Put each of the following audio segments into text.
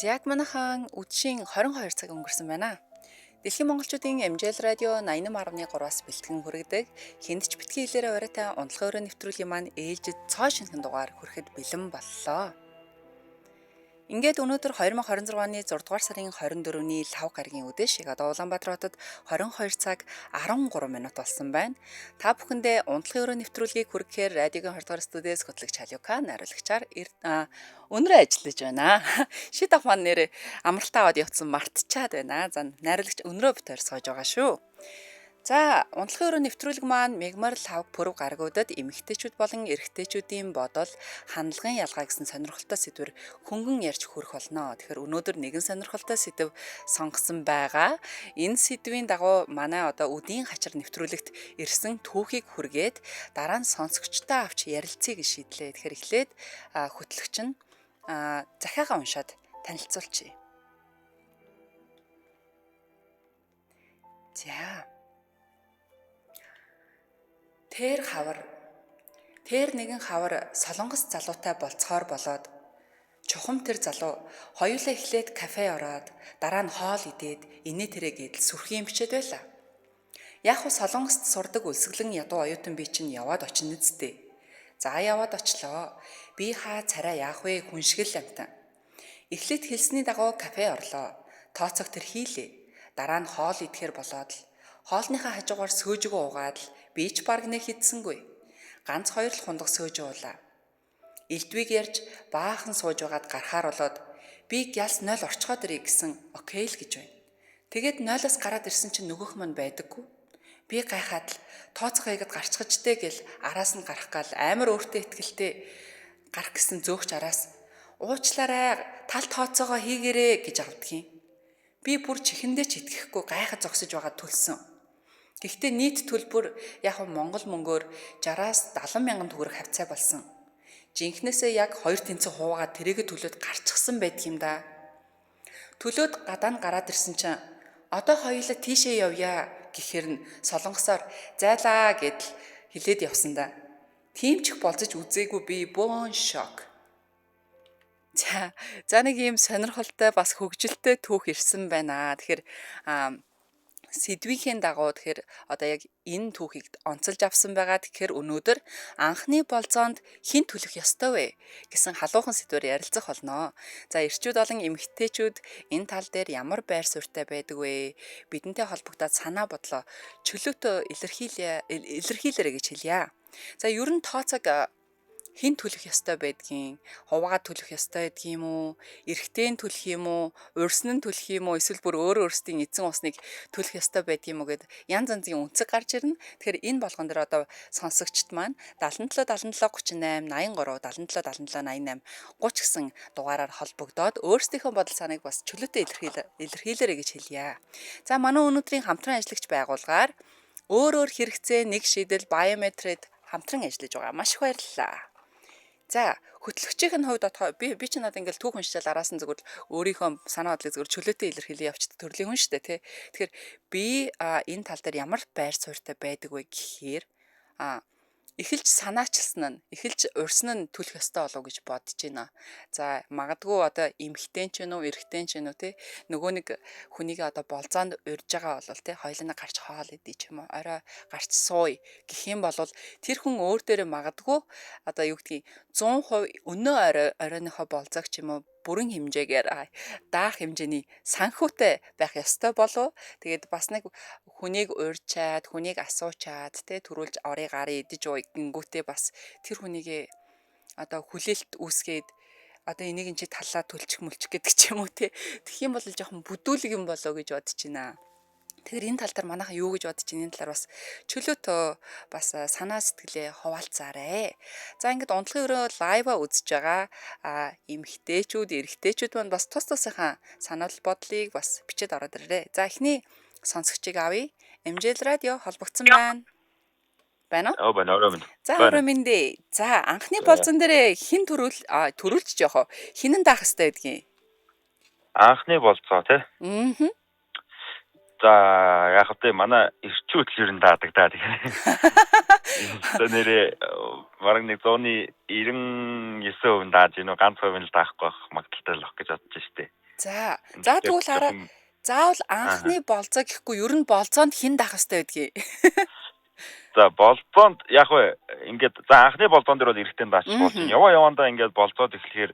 Яг манайхан үдшийн 22 цаг өнгөрсөн байна. Дэлхийн монголчуудын MJL радио 88.3-аас бэлтгэн хүргэдэг хэнд ч битгий хэлээрээ ураатай унтлагын өрөө нэвтрүүлгийн маань ээлжид цоо шинхэн дугаар хүрэхэд бэлэн боллоо. Ингээд өнөөдөр 2026 оны 6 дугаар сарын 24-ний лав гаригийн үдэш яг одоо Улаанбаатар хотод 22 цаг 13 минут болсон байна. Та бүхэндээ унтлагын өрөө нэвтрүүлгийг хүргэхээр радиогийн 20 дугаар студиэс хөтлөгч Халиука найруулагчаар өнөрөө ажиллаж байна. Шид ахман нэрээ амралтаа аваад явцсан мартчихад байна. За найруулагч өнөрөө битээр сууж байгаа шүү. За, унтлагын өрөө нэвтрүүлэг маань мегмар лав пүрэв гаргуудад эмэгтэйчүүд болон эрэгтэйчүүдийн бодол, хандлагын ялгаа гэсэн сонирхолтой сэдвэр хөнгөн ярьж хүрэх болно. Тэгэхээр өнөөдөр нэгэн сонирхолтой сэдв сонгосон байгаа. Энэ сэдвийн дагуу манай одоо үдийн хачир нэвтрүүлэгт ирсэн түүхийг хүргээд дараа нь сонсогчтой авч ярилцъя гэж шийдлээ. Тэгэхээр эхлээд хөтлөгч нь захиагаа уншаад танилцуулчихъя. За. Тэр нэгэн хавар солонгос залуутай болцохоор болоод чухам тэр залуу хоёулаа эхлээд кафе ороод дараа нь хоол идээд инээ тэрэг идэл сүрхийн бичээд байлаа. Яг уу солонгост сурдаг үлсгэлэн ядуу оюутан би чинь яваад очин нэстэ. За яваад очлоо. Би хаа царай яах вэ хүн шиг л амтан. Эхлээд хэлсний дагуу кафе орлоо. Тооцог тэр хийлээ. Дараа нь хоол идэхээр болоод л хоолныхаа хажуугаар сөөжгөө угаад л би ч баг нэг хидсэнгүй. Ганц хоёр л хундаг сөөж уулаа. Элдвийг ярьж баахан сууж байгаад гарахаар болоод би гялс 0 орчхоод ирэй гэсэн окей л гэж байна. Тэгээд 0-аас гараад ирсэн чинь нөгөөх мань байдаггүй. Би гайхаад л тооцох хийгээд гарчхажтэй гэл араас нь гарах гал амар өөртөө ихтгэлтэй гарах гэсэн зөөгч араас уучлаарай тал тооцоогоо хийгэрээ гэж авдгийн. Би бүр чихэндээ ч итгэхгүй гайхаж зогсож байгаа төлсөн. Гэхдээ нийт төлбөр яг Монгол мөнгөөр 60-аас 70 мянган төгрөг хавцаа болсон. Жинхнээсээ яг 2 тэнцэн хуваагаад тэрийгэ төлөөд гарчихсан байдаг юм да. Төлөөд гадаа гараад ирсэн чинь одоо хоёулаа тийшээ явъя гэхээр нь солонгосоор зайлаа гэдэл хэлээд явсан да. Тийм ч их болцож үзээгүй би бөөн шок. За нэг юм сонирхолтой бас хөгжилтэй түүх ирсэн байна. Тэгэхээр сэдвийн дагуу тэгэхээр одоо яг энэ түүхийг онцолж авсан байгаа. Тэгэхээр өнөөдөр анхны болзоонд хэн төлөх ёстой вэ гэсэн халуухан сэдвээр ярилцах болно. За эрчүүд болон эмэгтэйчүүд энэ тал дээр ямар байр суурьтай байдаг вэ? Бидэнтэй холбогдоод санаа бодлоо чөлөөтөө илэрхийлээрэй гэж хэлье. За ер нь тооцог хэн төлөх ёстой байдгийг, хуваагаад төлөх ёстой байдаг юм уу, эрэгтэй нь төлөх юм уу, урьсан нь төлөх юм уу, эсвэл бүр өөрсдийн эзэн усныг төлөх ёстой байдаг юм уу гэд янз янзын үнцэг гарч ирнэ. Тэгэхээр энэ болгон дээр одоо сонсогчд маань 77 77 38 83 77 77 88 30 гэсэн дугаараар холбогдоод өөрсдийнхөө бодол санааг бас чөлөөтэй илэрхийлээрэй гэж хэлье. За манай өнөөдрийн хамтран ажиллагч байгууллагаар өөр хэрэгцээ нэг шийдэл биометрид хамтран ажиллаж байгаа. Маш их баярлалаа. За хөтлөгчийн хувьд би ч надад ингээл түүх уншчаал араас нь зүгээр өөрийнхөө санаа бодлыг зүгээр чөлөөтэй илэрхийлээ явчихдаг төрлийн хүн шүү дээ тий. Тэгэхээр би энэ тал дээр ямар байр суурьтай байдаг вэ гэхээр эхэлж санаачилсан нь эхэлж урьсан нь төлөх ёстой болов гэж бодож байна. За магадгүй одоо эмэгтэй ч юм уу эрэгтэй ч юм уу тий нөгөө нэг хүнийг одоо болзоонд урьж байгаа болвол тий хоёлаа гарч хоол идэ ч юм уу орой гарч сууя гэх юм бол тэр хүн өөр дээрээ магадгүй одоо юу гэдгийг 100% өнөө оройныхоо болзоог ч юм уу бүрэн хэмжээгээр даах хэмжээний санхүүтэй байх ёстой болов. Тэгээд бас нэг хүнийг урьчаад, хүнийг асуучаад, төрүүлж орыг гарыг идэж ууя гингүүтээ бас тэр хүнийг одоо хүлээлт үүсгээд одоо энийг чи таллаа төлчих мүлчих гэдэг ч юм уу тий. Тэгэх юм бол жоохон бүдүүлэг юм болоо гэж бодож байна. Тэгэхээр энэ тал дээр манайхан юу гэж бодож байна? Энэ талаар бас чөлөөтөө бас санаа сэтгэлээ хуваалцаарай. За ингээд унтлагын өрөө лайва үзэж байгаа эмэгтэйчүүд, эрэгтэйчүүд маань бас тус тусынхаа санаа бодлыг бас бичээд ороод ирээрэй. За эхний сонсогчийг авъя. MJL радио холбогдсон байна. Байна уу? Байна. За өрөөмөндөө. За анхны болзон дээр хэн төрүүлж жоохоо хинэн даах хэвтэй байдгийг. Анхны болцоо тий. За яг хэвтэ манай эрчүүд л ер нь даадаг даа тэгэхээр. Нэрээ бараг нэг 199% дааж гинөө ганц хувийн л даахгүй байх магадaltaй л ах гэж бодож штэ. За. За тэгвэл хараа заавал анхны болцоо гэхгүй ер нь болцоонд хэн дах хэвтэй байдгийг. За болцоонд яг вэ ингээд за анхны болцоон дээр бол эрэгтэй даач болж байна. Явандаа ингээд болцоод эхлэхээр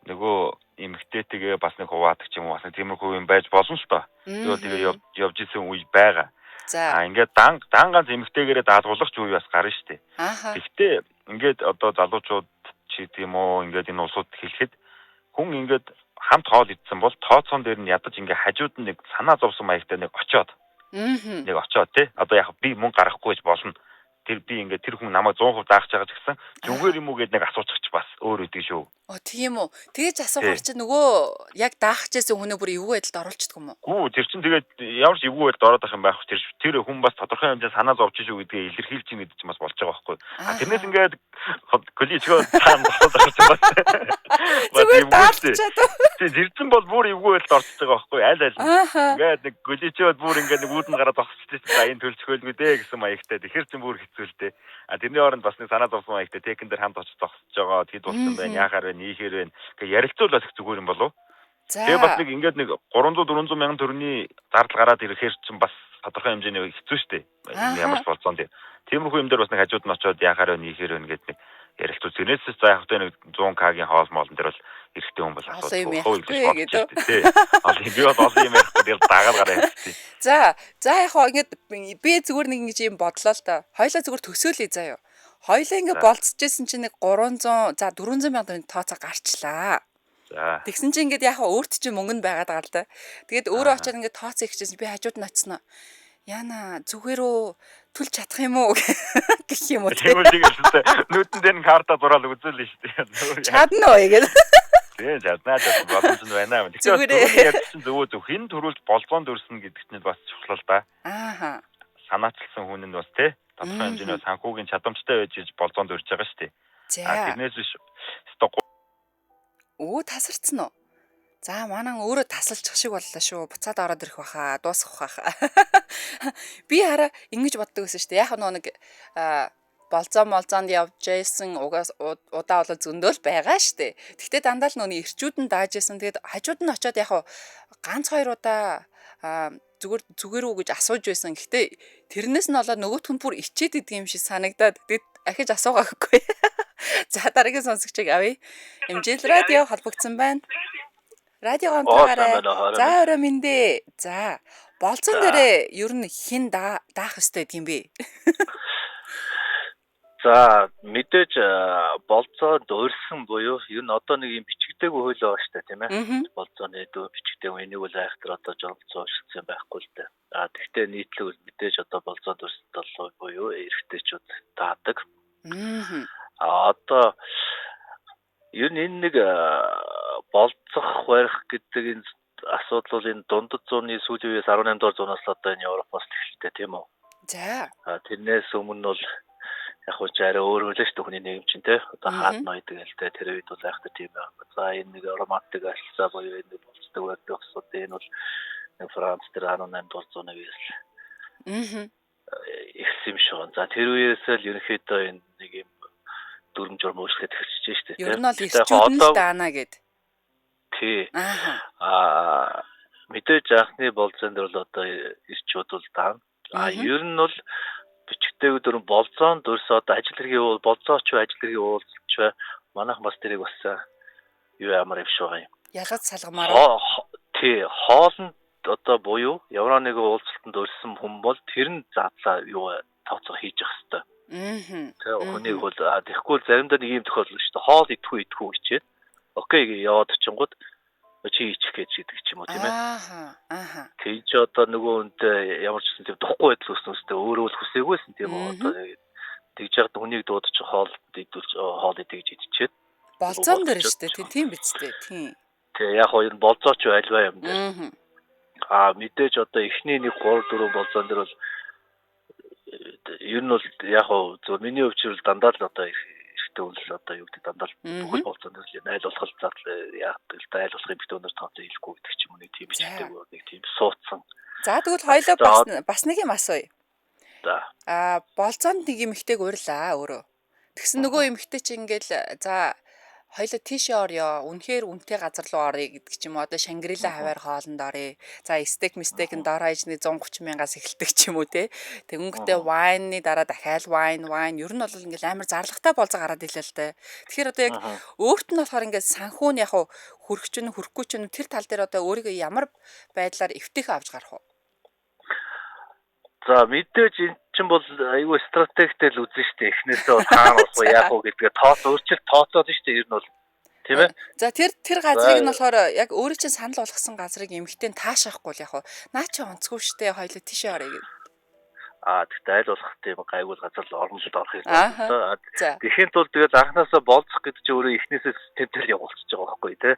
нөгөө эмэгтэйтэйгээ бас нэг хуваадаг ч юм уу бас нэг тиймэрхүү юм байж болно л доо. Тэгээ явж исэн үе байгаа. За. Ингээд дан ганц эмэгтэйгээрээ даалгуулах ч үе бас гарна шүү дээ. Гэхдээ ингээд одоо залуучууд ч тийм үү ингээд энэ улсууд хэлэхэд хүн ингээд хамт хоол идсэн бол тооцоон дээр нь ядаж ингээд хажууд нь нэг санаа зовсон маягтай нэг очоод. Нэг очоод тий. Одоо яг би мөнгө гаргахгүй гэж болно. Тэр би ингээд тэр хүн намайг 100% даах гэж гэсэн зүгээр юм уу гэд нэг асуучих бас өөр үдэг шүү. Тийм үү. Тэгэж асуухаар чи нөгөө яг даах гэжсэн хүнээ бүр эвгүй байдалд оруулчихдаг юм уу? Гүү тэр чинь тэгээд ямар ч эвгүй байдалд ороод ах юм байх тэр хүн бас тодорхой хэмжээнд санаа зовж шүү гэдгээ илэрхийлж ийн гэдэг чинь бас болж байгаа байхгүй. Тэрнээс ингээд коллежгоо цаан болоод орсон бас. Зүгээр даалчаад. Зэрцэн бол бүр эвгүй байдалд орчихж байгаа байхгүй. Аль ингээд нэг коллежгоод бүр ингээд нэг үүдэн гараад зогсчихлээ. За энэ төлцөөлгүй дээ гэсэн маягтай. Тэгэхэр чинь бүр хэцүү л дээ. Тэрний оронд бас нэг санаа зовсон маягтай техник дээр хамт очиж зогсож байгаа. Тэд болсон байна. Яахаар нийхээр байна. Гэхдээ ярилцвал их зүгээр юм болов. Тэгээ бас нэг ингээд нэг 300 400 мянган төгрөгийн зардал гараад ирэхээр чинь бас тодорхой хэмжээний хэцүү шүү дээ. Ямар ч болцоон дээ. Тиймэрхүү юм дээр бас нэг хажууд нь очиод яахаар байна, нийхээр байна гэдэг нэг ярилцвал зэнээс за яг тэ нэг 100k-гийн хоол моолн дээр бол эрэгтэй хүн бол асуудал гэдэг. Тий. Би бол олон юм ярихгүй тэгэл дагаад гараа явчихсан. За яг хоо ингээд би зүгээр нэг ингэж юм бодлоо л да. Хоёлаа зүгээр төсөөлье заяа. Хоёлаа ингээд болцчихсэн чинь нэг 300 за 400 мянган тооцоо гарчлаа. За. Тэгсэн чинь ингээд яг өөрт чинь мөнгө нь байгаад байгаа л да. Тэгээд өөрөө очиад ингээд тооцоо ихчихсэн би хажууд нь очсноо. Яна зүгээрөө төлж чадах юм уу гэх юм уу. Тэгээд нүүтэн дээр нь карта зураал үзүүлнэ шүү дээ. Чадна уу гэдэг. Тийм чаднаа ч боломж нь байна. Тэгэхээр ярьсан зөв хэн төрүүлж болцоонд өрсөн гэдэгт нь бас чухал л да. Санаачилсан хүн нь бас тий тодорхой хэмжээний санхүүгийн чадамжтай байж болцоонд өрж байгаа шүү дээ. Тэрнээс биш тасарцсан уу? За манаа өөрөө тасалчих шиг боллоо шүү. Буцаад ороод ирэх баха, дуусах баха. Би хараа ингэж боддог гэсэн шүү дээ. Яг нэг болцоонд явж байсан удаа болоо зөндөөл байгаа шүү дээ. Гэхдээ дандаа л нөөний эрчүүд нь дааж исэн. Тэгээд хажууд нь очиод яг ганц 2 удаа зүгээр үү гэж асууж байсан. Гэхдээ тэрнээс нь болоод нөгөөх нь бүр ичээд идэг юм шиг санагдаад тэгээд ахиж асуугаагүй. За дараагийн сонсогчийг авъя. Эмжил радио холбогдсон байна. Радио онтойгаарай. За өрөө мэндэ. За болцон дээрээ ер нь хэн даах ёстой юм бэ? За мэдээж болцоод өрсөн буюу ер нь одоо нэг юм бичигдээгүй хууль байгаа шүү дээ тийм ээ. Болцооны дөө бичигдээгүй энийг бол айхтар одоо жолцоо шигсэн байхгүй л дээ. Тэгвэл нийтлэг мэдээж одоо болцоод өрсөд бол буюу эрэгтэйчүүд таадаг. Одоо ер нь энэ нэг болцох барих гэдэг энэ асуудал бол энэ дундад зууны сүүлийн үеэс 18 дугаар зуунаас л одоо энэ Европоос эхэлтэй тийм үү. За. Тэрнээс өмнө бол яг уу арай өөр хөлөө шүү дээ хүний нийгэм чинь те. Одоо хаад ноёд гэлтэй тэр үед бол айхтар тийм байна. За энэ нэг романтик ашиглаа буюу энэ болцдог байдаг асуудал энэ бол нэг Франц тэр 18 дугаар зууны үеэс ихсэн юм шиг. За тэр үеэс л ерөнхийдөө энэ нэг юм дүрм журм өөрчлөлт эхэлчихэж шүү дээ. Ер нь бол ирчүүд нь л даана гэд. Тий. Мэдээж анхны болцоонд бол одоо ирчүүд бол даана. Ер нь бол бичгтэйг дөрөв болцоонд өрсө одоо ажил хэргийн уул болцооч ажил хэргийн уулзч манайх бас тэрийг бас юу ямар юм шиг байгаа юм. Ялгаж салгамаар. Тий, хоолнд одоо буюу ямар нэг уулзалтанд өрсөн хүн бол тэр нь задлаа юу тооцоо хийж явах хэрэгтэй. Тэгээ хүнийг бол тэгэхгүй заримдаа нэг юм тохиолдол шүү дээ. Хоол идэхгүй хичээд окей яваад очингууд чи ичих гэж гэдэг ч юм уу тийм ээ. Тэгж одоо нөгөө үнтэй ямар ч юм тийм духгүй байдал үүснэстэй өөрөө л хүсээгүйсэн тийм үү. Одоо тэгж яг хүнийг дуудаж хоол идүүлж хоол идэж идчихэд болцоон дээр шүү дээ тийм биз дээ тийм. Тэгээ яг хоёр болцооч альва юм дээр. Мэдээж одоо эхний нэг 3 4 болцоон дээр бол ер нь бол яг зөв миний өвчрөл дандаа л одоо үнэл одоо юу гэдэг дандаа бүхэл болцоонд л айл болох яг л айл болох юм битүүнээр тооцоо хийхгүй гэдэг ч юм уу нэг тийм бичдэг нэг тийм суудсан. За тэгвэл хоёлоо бас нэг юм асууя. За. Болцоонд нэг эмэгтэйг урьлаа өөрөө. Тэгсэн нөгөө эмэгтэй чи ингээл за хоёлоо тийшээ орё. Үнэхээр үнэтэй газар руу орё гэдэг ч юм уу. Одоо Шангрила хаваар хоолнд орё. За стейк мистейк нь доор хаяж 130 мянгаас эхэлдэг ч юм уу те. Тэгэнгүүтээ вайнны дараа дахиад вайн. Ер нь бол ингээл амар зарлагтай болцоо гараад ирлээ л те. Тэгэхээр одоо яг өөрт нь болохоор ингээд санхүү нь яг хөрөх ч нь хөрөхгүй ч нь тэр тал дээр одоо өөрийгөө ямар байдлаар эвтэйхээ авч гарах вэ? За мэдээж эн чинь бол айгүй стратегтэй л үзэн штэ. Эхнээсээ бол хаана болох вэ яах вэ гэдгээ өөрчлөлт тооцоод штэ ер нь бол тийм ээ. За тэр газрыг нь болохоор яг өөрөө чинь санал болгосон газрыг эмхтэн таашаахгүй л яг хуу. Наа чи онцгүй штэ хоёлоо тийшээ орё гэдэг. Тэгтээ айл болох тийм гайгүй газар л орнолд орох юм байна. Тэгэхин тул тэгээд анханасаа болцох гэдэг чинь өөрөө эхнээсээ системтэй явуулчихж байгаа байхгүй тий.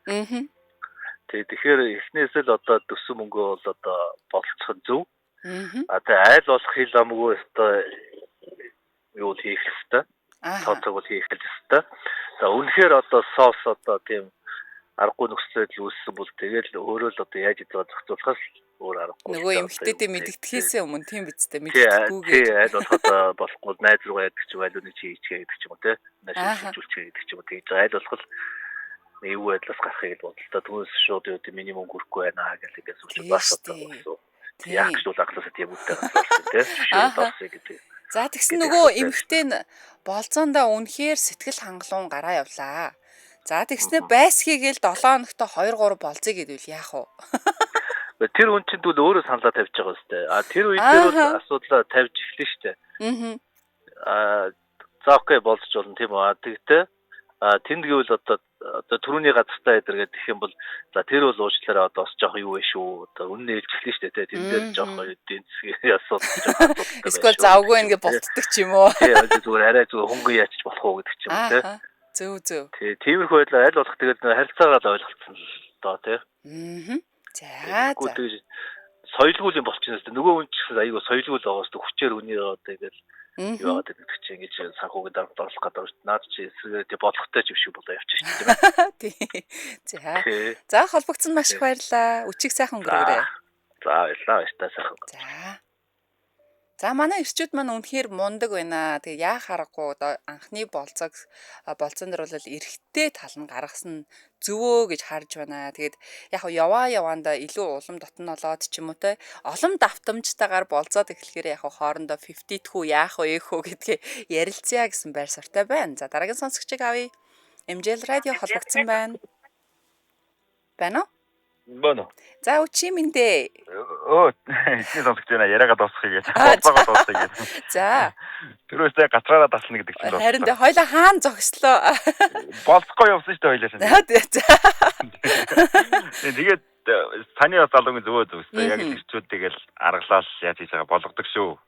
Тэгэхээр эхнээсээ л одоо төссөн мөнгөө бол одоо болцох нь зөв. Тэгээ айл болох хил амгүй өстой юу хийх хэвээр. Тооцоог бол хийх хэвээр. За үнэхээр одоо соус одоо тийм аргагүй нөхцөлөд л үүссэн бол тэгэл өөрөө л одоо яаж зөө зохицуулахаас өөр аргагүй. Нөгөө эмхтэйдээ мэдгэдэхээс өмнө тийм биз дээ мэдгэдэггүйгээ. Айл болохоо болохгүй найз руугаа яддаг ч байлуу нэг чи хийчихээ гэдэг ч юм уу те. Найз шилжүүлчихээ гэдэг ч юм уу. Тэгээд айл болох юу байдлаас гарахыг бодлоо. Түүнээс шууд юу гэдэг миний мөнгө хүрхгүй байна гэх ингээс үгүй бас одоо. Яг ч бол агласаа тийм үгтэй байна те. За тэгсэн нөгөө эмхтэй нь болцоондоо үнэхээр сэтгэл хангалуун гараа явлаа. За тэгснэ байсхийгээл 7 хоногт 2 3 болцъё гэдвэл яах вэ? Тэр хүн чинь тэгвэл өөрөө саналаа тавьж байгаа үстэй. Тэр үед дээр бол асуудлаа тавьж эхлэн штэ. За окей болж болно тийм үү. Тэгтээ тэнд гэвэл одоо түрүүний газартаа эдэргээд гэх юм бол за тэр бол уучлаарай одоо бас жоох юу вэ шүү. Одоо үнэн хэлж эхлэн штэ те. Тэн дээр жоох эдийн засгийн асуудал. Эсвэл завгүй ингээ болтдог ч юм уу. Зүгээр арай зүгээр хөнгө яачиж болох уу гэдэг ч юм уу те. Зөв. Тиймэрхүү байдлаар аль болох тэгээд харилцаагаа л ойлголцсон л доо тий. За. Соёлгүй юм болчихно шүү дээ. Нөгөө хүн ч гэсэн айгүй соёлгүй л байгаас хүчээр үний одоо тэгэл яваад байдаг чи ингэж санхүүгийн дарамт оруулах гэдэг шүү дээ. Наад чи эсрэгээр бодлоготой ч юм шиг болоо явчих шүү дээ. Тий. За холбогдсон маш их баярлалаа. Өчиг сайхан өнгөрөөрэй. За баярлалаа сайхан. За манай эрчүүд маань үнэхээр мундаг байна. Тэгээ яах аргагүй одоо анхны болцоон дээр бол эрэгтэй тал нь гаргасан зөвөө гэж харж байна. Тэгээд яг яваанда илүү улам дотн олоод ч юм уу те олон давтамжтайгаар болцоод эхлэхээр яг хоорондоо 50 тхүү яах вэ гэдгээ ярилцъя гэсэн байр суртаа байна. За дараагийн сонсогчийг авъя. MJL радио холбогдсон байна. Байна уу? Боно. За өчи минь. Эхний сонсогч байна. Яриагаа дуусгахыг гэж. Болцоогоо дуусгахыг гэж. За. Тэрөөсөө гацраараа таслана гэдэг чинь. Харин хоёлаа хаана зогслоо. Болцохгүй явсан шүү дээ хоёлаа. Тэгээд таны бас залуугийн зөвөө зөвстэй яг ирчүүд тэгэл аргалал яаж хийж байгаа болгодог шүү.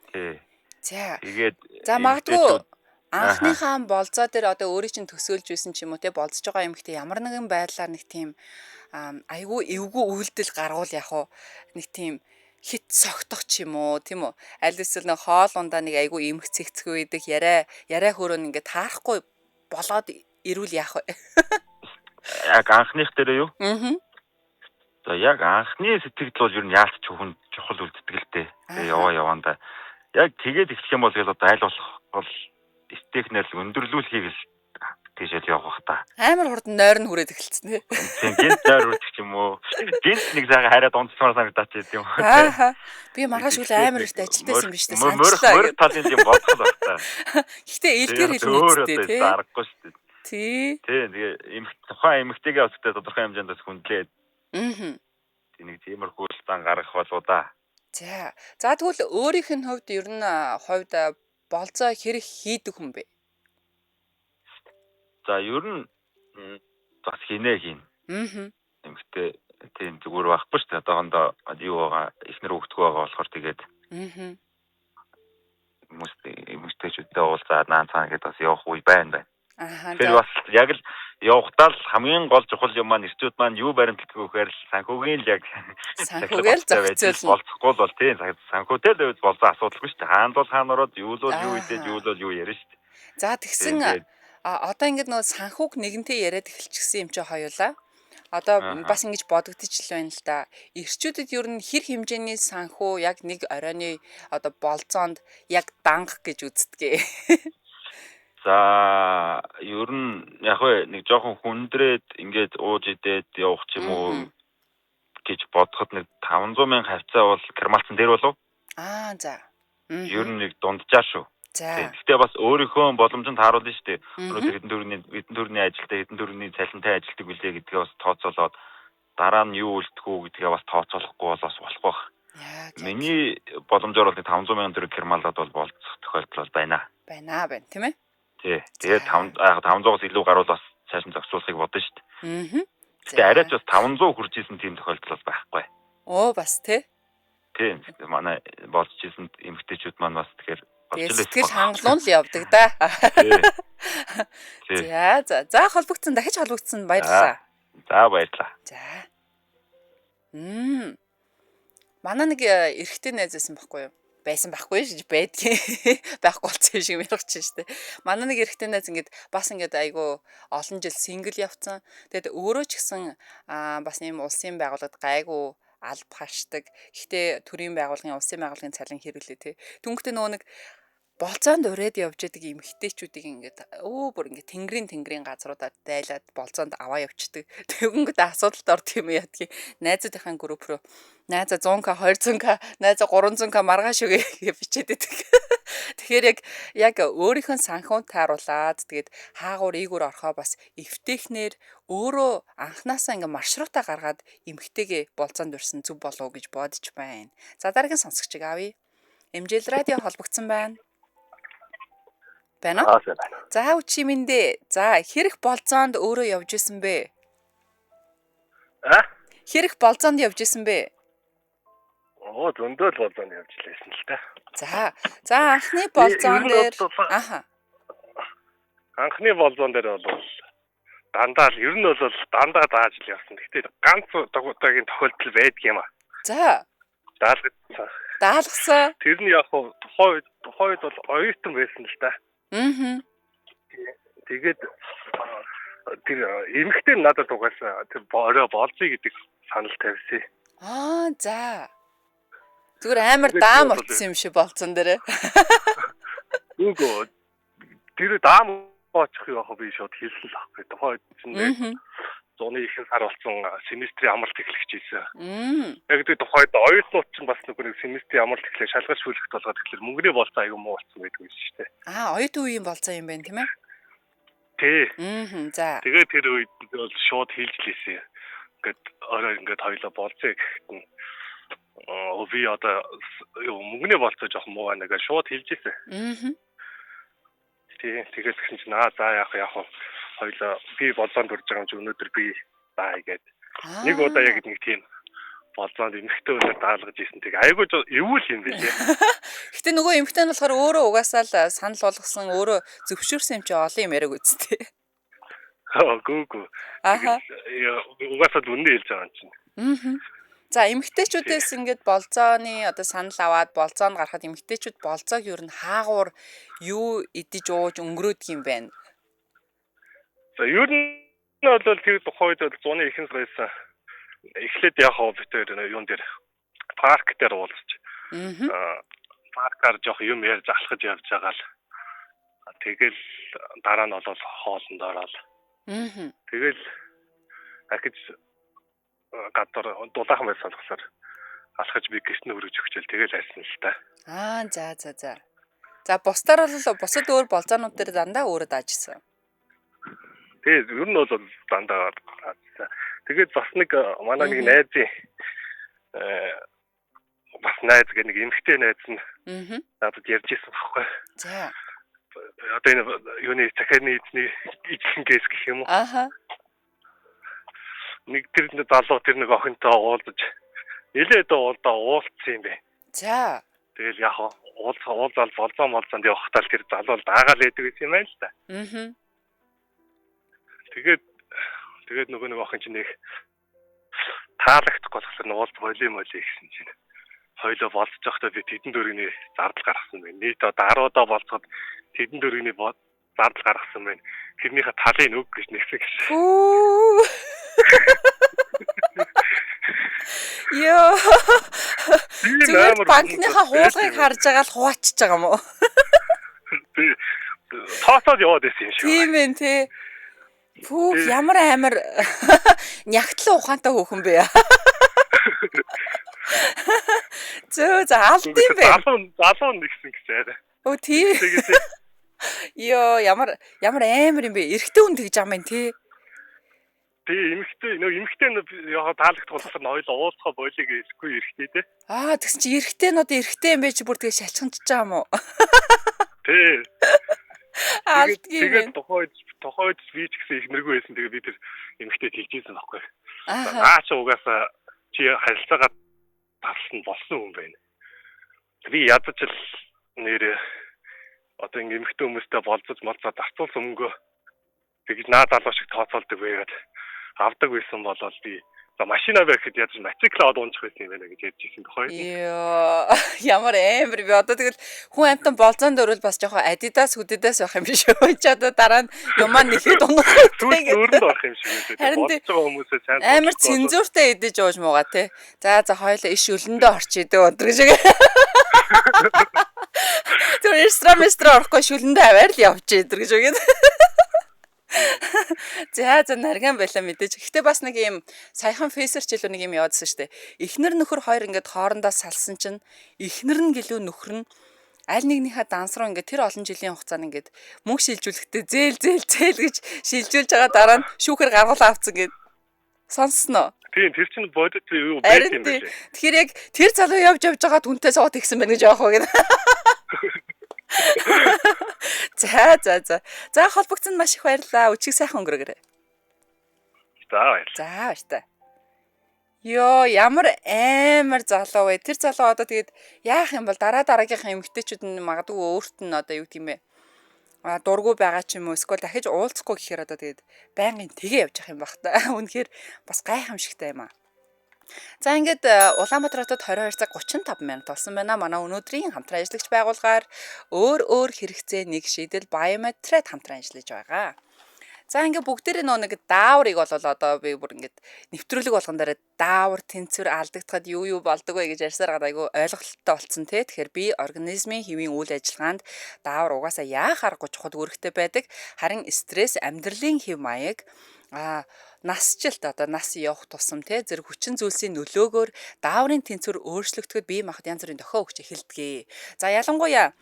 Тий. За. Тэгээд магадгүй анхныхаа болцоо дээр одоо өөрийг чинь төсөөлж байсан ч юм уу те болцож байгаа юмхтэй ямар нэгэн байдлаар нэг тийм айгүй эвгүй үйлдэл гаргуул яг уу нэг тийм хит согтох ч юм уу тийм үү аль эсвэл нэг хоол ундаа нэг айгүй эмх цэгцгүй идэх яриа хөрөөн ингээд таарахгүй болоод ирүүл яах вэ? Яг анхных дээр юу? За яг анхны сэтгэл бол ер нь яалт ч хүн чухал үлддэг л дээ. Яваанда. Яг тэгээд эхлэх юм бол одоо аль болох бол стейкнэр өндөрлүүлэхийг л тийшээ явах та. Амар хурдан нойр нь хүрээд эхэлсэн тий. Тийм гинт нойр үрдэх юм уу? Гинт нэг цагаан хараад онцлогоор санагдаад тийм юм. Би маргааш үл амар ихтэй ажилтайсан юм биш үү? Мөр талын юм бодох л байна. Гэхдээ илгээр хэлнэ үстэй тий. Аргагүй шүү дээ. Тий. Тэгээ тухайн эмэгтэйгээ өсөлтөд тодорхой хэмжээнд хүндлээд. Нэг тиймэрхүү зан гаргах болоо да. За тэгвэл өөрийнх нь хувьд ер нь болцоо хэрэг хийдэг хүн бэ? За ер нь бас хийн. Эмэгтэй тийм зүгээр байхгүй шүү дээ. Одоохондоо юу байгаа эхнэр хөвгтгөө байгаа болохоор тэгээд хүмүүс эмэгтэйчүүдтэй уулзаад наан цаана гэдээ бас явах үе байна. Тэр бас яг л явахдаа л хамгийн гол чухал юм маань эрчүүд маань юу баримтлагдаг вэхээр л санхүүгийн л яг санхүүгээр зохицуулна. Болцохгүй бол тийм санхүүтэй л болцоо асуудалгүй шүү дээ. Хаан бол хаан ороод юу л юу идэж юу л юу ярина шүү дээ. За тэгсэн одоо ингээд нөгөө санхүүг нэгэнтээ яриад эхэлчихсэн юм чи хоёулаа. Одоо бас ингэж бодогдож л байна л да. Эрчүүдэд ер нь хэр хэмжээний санхүү яг нэг оройны одоо болцоонд яг данх гэж үздэг. За ер нь яг нэг жоохон хүндрээд ингээд ууж идээд явах ч юм уу гэж бодоход нэг 500 мянга хавцаа бол кармалцсан дээр болов? За. Ер нь нэг дунджаа шүү. За. Гэхдээ бас өөрийнхөө боломжинд тааруулна шүү дээ. Өнөөдөр хэдэн төгрөгийн ажилтай, хэдэн төгрөгийн цалинтай ажилтдаг билээ гэдгээ бас тооцоолоод дараа нь юу үлдэх үү гэдгээ бас тооцоолохгүй бол бас болох байх. Миний боломжоор бол 500 мянган төгрөг кармалаад бол болцох тохиолдол байна. Байна, тийм ээ? Тий. Тэгээд 500-аас илүү гаруул бас цааш нь зохицуулахыг бодно шүү дээ. Гэхдээ арайч бас 500 хүрч исэн тийм тохиолдол бол байхгүй. Бас тий. Тийм. Манай болж исэн эмэгтэйчүүд маань бас тэгэхээр сэтгэл хангалуун л явдаг да. За холбогдсон дахиж холбогдсон баярлалаа. За баярлалаа. За. Манай нэг эрэгтэй найз байсан байхгүй шүү байдгийн байхгүй болсон шиг мэрэгч штэ. Манай нэг эрэгтэй найз бас айгу олон жил сингл явцсан. Тэгэд өөрөө ч гэсэн бас ийм улсын байгууллагад гайгүй алба хашдаг. Гэхдээ төрийн байгууллагын улсын байгууллагын цалин хэрэглээ тий. Түнхтээ нөгөө нэг болцоонд ураад явж байдаг эмэгтэйчүүдийг бүр тэнгэрийн газруудаар дайлаад болцоонд аваа явчихдаг. Тэгэнгүүт асуудалд ордог юм ядгийн найзуудынхаа групп руу найзаа 100к 200к найзаа 300к маргааш үгээ бичээд байдаг. Тэгэхээр яг өөрийнхөө санхунд тааруулаад тэгээд хаагуур ийгүүр орхоо бас эвтэхнэр өөрөө анханасаа маршрутаа гаргаад эмэгтэйгээ болцоонд урьсан зүв болов гэж бодож байна. За дараагийн сонсогчийг авъя. MJL радио холбогдсон байна. Байна. За үчи минь. За хэрэг болцоонд өөрөө явж исэн бэ? Хэрэг болцоонд явж исэн бэ? Зөндөл болцоонд явж лээсэн л та. За анхны болцоон дээр анхны болцоон дээр бол дандаа ер нь бол дандаа дааж л явсан. Гэхдээ ганц удаагийн тохиолдол байдаг юм аа. За. Даалгасан. Тэр нь яг тухайд бол оюутан байсан л та. Тэгээд тэр эмэгтэй надад угаасаа тэр орой болцъё гэдэг санал тавьсан. За. Зүгээр амар даам болцсон юм шиг болцсон дээрээ. Үгүй. Тэр даам очих яах вэ шууд хэлсэн л ахгүй. Тухайд чинь зуны ихэнх сар болсон семестрийн амралт эхлэж ийсэн. Яг тэр тухайд оюутнууд чинь бас нэг семестрийн амралт эхлэх шалгаж шүүлэхт болгоод тэгэхээр мөнгөний болцоо аягүй муу болсон байдаг юм шүү дээ. Оюутан үеийн болцоо юм байна тийм ээ? Тий. За. Тэгээд тэр үед бол шууд хэлж лээсэн. Орой хоёлоо болцъё гэхэд нь би одоо мөнгөний болцоо жоох муу байна гэж шууд хэлж ийсэн. Тэгээд гэсэн чинь за яах хоёлоо би болцоонд урж байгаа юм чи өнөөдөр би баа гээд нэг удаа яг нэг тийм болцоонд эмхтэй өнөр даалгаж ийсэн. Тэг айгуу эвүүл юм билээ. Гэтэ нөгөө эмхтэй нь болохоор өөрөө угаасаа л санал болгосон өөрөө зөвшөөрсөн юм чи олон юм яриаг үсттэй. Гүү. Угаасаа үнэн хэлж байгаа юм чинь. За эмэгтэйчүүдээс болцооны санал аваад болцоонд гарахад эмэгтэйчүүд болцоог ер нь хаагуур юу идэж ууж өнгөрөөдөг юм байна. За ер нь бол тэр тухайд зуны ихэнх байсан. Эхлээд битээр юун дээр парк дээр уулзч. Паркаар жоох юм ярьж алхаж явж байгаа л. Тэгэл дараа нь бол хоолнд ороод. Тэгэл ахиж гадар дулаахан байсан болохоор алхаж би гисний өргөж өгчөөл тэгэл айсан л та. За. За бусдаар бол бусад өөр болцоонууд дээр дандаа өөрөө даажсан. Тэгээд ер нь бол дандаа даажсан. Тэгээд бас нэг манай нэг найзын бас найз гэх нэг эмэгтэй найз нь надад ярьж ирсэн байхгүй. За. Одоо энэ юуны цахилны эзний ижлэнгээс гэх юм уу? Нэг тэр залуу тэр нэг охинтой уулзаж нэлээд уулзсан юм бэ. За. Тэгэл яг уулзаал болцоонд явахтаа тэр залуу даагаал байдаг юм байна л та. Тэгээд нөгөө нэг охин чинь нэг таалагдахгүй болохоор уулз волейм гэсэн чинь хоёлоо болцож байхдаа би тэдэн дөрөвний зардал гаргасан байна. Нийт одоо 10 удаа болцоход тэдэн дөрөвний зардал гаргасан байна. Тэрнийхээ талын үг гэж нэгсэн гэсэн. Йоо. Зүгээр банкныхаа хуулгыг харж байгаа л хуваачиж байгаа юм уу? тооцоод яваад байсан юм шиг. Тийм ээ тий. Пүүх ямар амар нягтлан ухаантай хүүхэн бэ. Зөө алд юм бэ. Залуу нэгсэн гэж яриа. Оо тий. Йоо ямар амар юм бэ. Эрэгтэй хүн тэгж байгаа юм тий. Тэгээ эмэгтэй яг таалагдах болохоор ноёл уулзах болиг гэхгүй эрэгтэй те. Тэгсэн чи эрэгтэй нь одоо эрэгтэй юм бэ чи бүр тэгээ шалчханч байгаа юм уу? Тий. Тэгээд тохойд би ч гэсэн ихнэргүй байсан. Тэгээ би тэр эмэгтэй тэгжсэн байхгүй. Наа чи угаасаа чи харилцаагаа тавсан болсон хүн байна. Би ядаж л нэр одоо ингэ эмэгтэй хүмүүстэй болцож малцаад авцуулсан мөнгөө тэгж наа залуу шиг тооцоолдог байгаад авдаг байсан болол би за машина байхэд ядаж мотоцикл аваад унчих байсан юм байна гэж ярьж ирсэн тохой. Йоо ямар амар би одоо тэгэл хүн амтан болзонд өрөөл бас жоохон Adidas хүдэдээс байх юм биш үү? Чи одоо дараа нь юмаа нэхэд унах түрүүнд орох юм шиг үү? Бодож байгаа хүмүүсээ сайн амар цензууртай идэж ууж муугаа те. За хоёлаа иш өлөндөө орч идэ өдөр гэж. Тэр ресторан орохгүй шүлэндээ аваар л явж идэр гэж үгээд. За нарган байлаа мэдээж. Гэхдээ бас нэг юм саяхан фейсер чилүү нэг юм яваадсан штэ. Эхнэр нөхөр хоёр ингээд хоорондоо салсан чинь эхнэр нь гэлүү нөхөр нь аль нэгнийхээ данс руу ингээд тэр олон жилийн хугацаанд ингээд мөнгө шилжүүлэхдээ зээл гэж шилжүүлж байгаа дараа нь шүүхээр гаргуулаа авцсан гэд сонсноо. Тийм тэр чинь бодит юу байх юм бэ? Тэгэхээр яг тэр залуу явж байгаа түнтэй сууд ихсэн байна гэж яах вэ гэд. За холбогдсон маш их баярлалаа. Өчиг сайхан өнгөрөөрэй. За баярлалаа. За баяртай. Йоо ямар амар залуу вэ? Тэр залуу одоо тэгээд яах юм бол дараагийнхаа эмэгтэйчүүд нь магадгүй өөрт нь одоо юу гэмэ дургу байгаа ч юм уу эсвэл дахиж уулзахгүй гэхээр одоо тэгээд байнгын тгээ явж явах юм бах та. Үнэхээр бас гайхамшигтай юм аа. За ингээд Улаанбаатар хотод 22 цаг 35 минут болсон байна. Манай өнөөдрийн хамтран ажиллагч байгууллагаар өөр хэрэгцээ нэг шийдэл Biometrate хамтран ажиллаж байгаа. За ингээд бүгдээрээ нэг дааврыг бол одоо би бүр ингээд нэвтрүүлэг болгон дээр даавар тэнцвэр алдагдахад юу болдог вэ гэж ярьсаар гад айгу ойлголттой болсон те. Тэгэхээр би организмын хэвийн үйл ажиллагаанд даавар угаасаа яах аргагүй чухал үүрэгтэй байдаг. Харин стресс амьдралын хэв маяг насжилт одоо нас явах тусам те зэрэг хүчин зүйлсийн нөлөөгөөр дааврын тэнцвэр өөрчлөгдөхөд бие махбод янз бүрийн дохио өгч эхэлдэг. За ялангуяа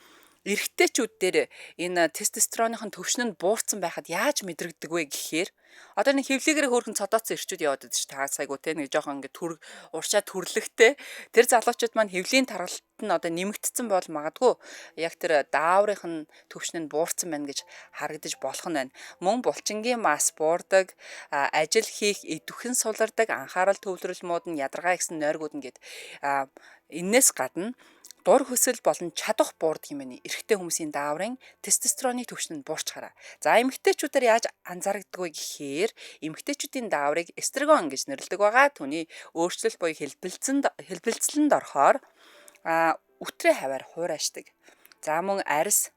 эрэгтэйчүүд дээр энэ тестостероныхын төвшин нь буурсан байхад яаж мэдрэгдэг вэ гэхээр одоо нэг хөвлөгөөр хөөрхөн цодооцсон эрчүүд яваад байдаг шүү дээ. Тагсайгуу те нэг жоохон ингээд уршаа төрлөхтэй тэр залуучууд маань хөвлийн таргалт нь одоо нэмэгдсэн бол магадгүй яг тэр дааврын төвшин нь буурсан байна гэж харагдаж болох нь байна. Мөн булчингийн мас буурдаг, ажил хийх идэвхэн сулардаг, анхаарал төвлөрөл мод нь ядаргаа ихсэн нойргууд нь гээд энэс гадна дур хөсөл болон чадах буурдаг юм байна. Эрэгтэй хүмүүсийн дааврын тестостероны түвшин нь буурчаараа. За эмэгтэйчүүдээр яаж анзаардаг вэ гэхээр эмэгтэйчүүдийн дааврыг эстрогон гэж нэрлэдэг байгаа. Түүний өөрчлөлт буюу хэлбэлцэлэнд орохоор үтрээ хаваар хуурайшдаг. За мөн арьс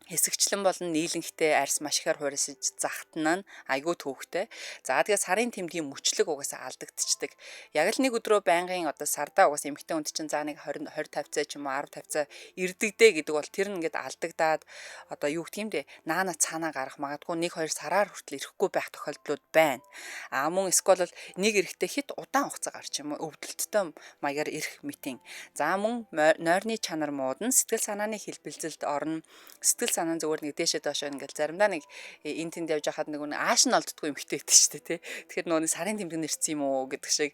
хэсэгчлэн болон нийлэнхтэй арьс маш ихээр хуурайсаж захтан нь айгүй төвхтэй. За тэгээ сарын тэмдгийн мөчлөг угаасаа алдагдчихдаг. Яг л нэг өдрөө байнгын одоо сардаа угаасаа эмэгтэй хүнд чинь за нэг 20 50 цаа ч юм уу 10 50 цаа ирдэгдээ гэдэг бол тэр нь ингээд алдагдаад одоо юу гэх юм бэ? Наана цаанаа гарах магадгүй 1-2 сараар хүртэл ирэхгүй байх тохиолдлууд байна. Мөн эсвэл нэг эрэхтэй хит удаан хугацаа гарч юм уу өвдөлттэй маягаар ирэх митинг. За мөн нойрны чанар муудан сэтгэл санааны хэлбэлзэлд орно. Сэтгэл санаа зүгээр нэг дээшээ доошоо ингээл заримдаа нэг эн тэнд явж хахад нэг ааш нь олддгүй юм хтэй гэдэг шүү дээ тий. Тэгэхээр нөгөө сарын тэмдэг нэрсэн юм уу гэдэг шиг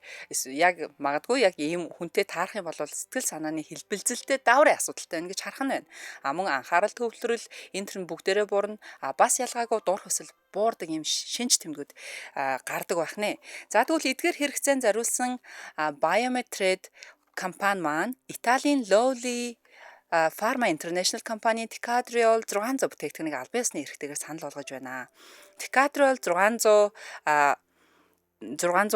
яг магадгүй яг ийм хүнтэй таарах юм бол сэтгэл санааны хэлбэлзэлтэй дааврын асуудалтай байна гэж харах нь байна. Мөн анхаарал төвлөрөл энэ төр бүгдээрээ буурна. Бас ялгаагүй дур хөсөл буурдаг юм шинж тэмдгүүд гардаг байх нэ. За тэгвэл эдгээр хэрэгцээнд зориулсан Biometrate компани маань Италийн Lowly Pharma International компани Decadriol 600 бүтээгдэхүүнийг албан ёсны эрхтэйгээр санал болгож байна. Decadriol 600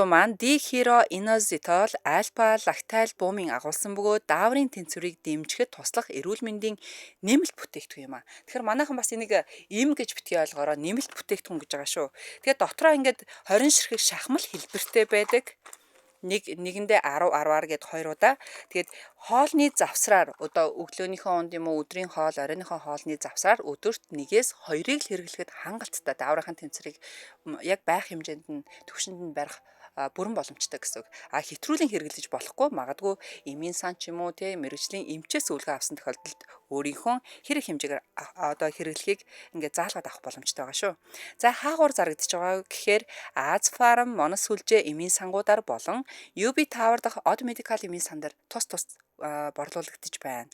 маань D-heroinositol, alpha-lactal буумын агуулсан бөгөөд дааврын тэнцвэрийг дэмжихэд туслах эрүүл мэндийн нэмэлт бүтээгдэхүүн юм аа. Тэгэхээр манайхан бас энийг им гэж битгий ойлгоороо нэмэлт бүтээгдэхүүн гэж байгаа шүү. Тэгээд дотроо ингээд 20 ширхэг шахмал хэлбэртэй байдаг. нэгэндээ 10 гэд 2 удаа. Тэгээд хоолны завсраар одоо өглөөнийхөө унд юм уу өдрийн хоол, оройныхоо хоолны завсраар өдөрт 1-2 л хэрэглэхэд хангалттай дааврын тэнцвэрийг яг байх хэмжээнд нь төвшөнд нь барих бүрэн боломжтой гэсэн үг. Хэтрүүлэн хэрэглэж болохгүй магадгүй эмийн сан ч юм уу те мэрэгжлийн эмчээс үлгээ авсан тохиолдолд өөрийнхөө хэрэг хэмжээгээр одоо хэрэглэхийг ингээд заалгаад авах боломжтой байгаа шүү. За хаагуур зарагдчихж байгаа гэхээр Аз Фарм, Монос сүлжээ эмийн сангуудаар болон UB Tower дахь Од Medical эмийн сан дээр тус борлуулагдаж байна.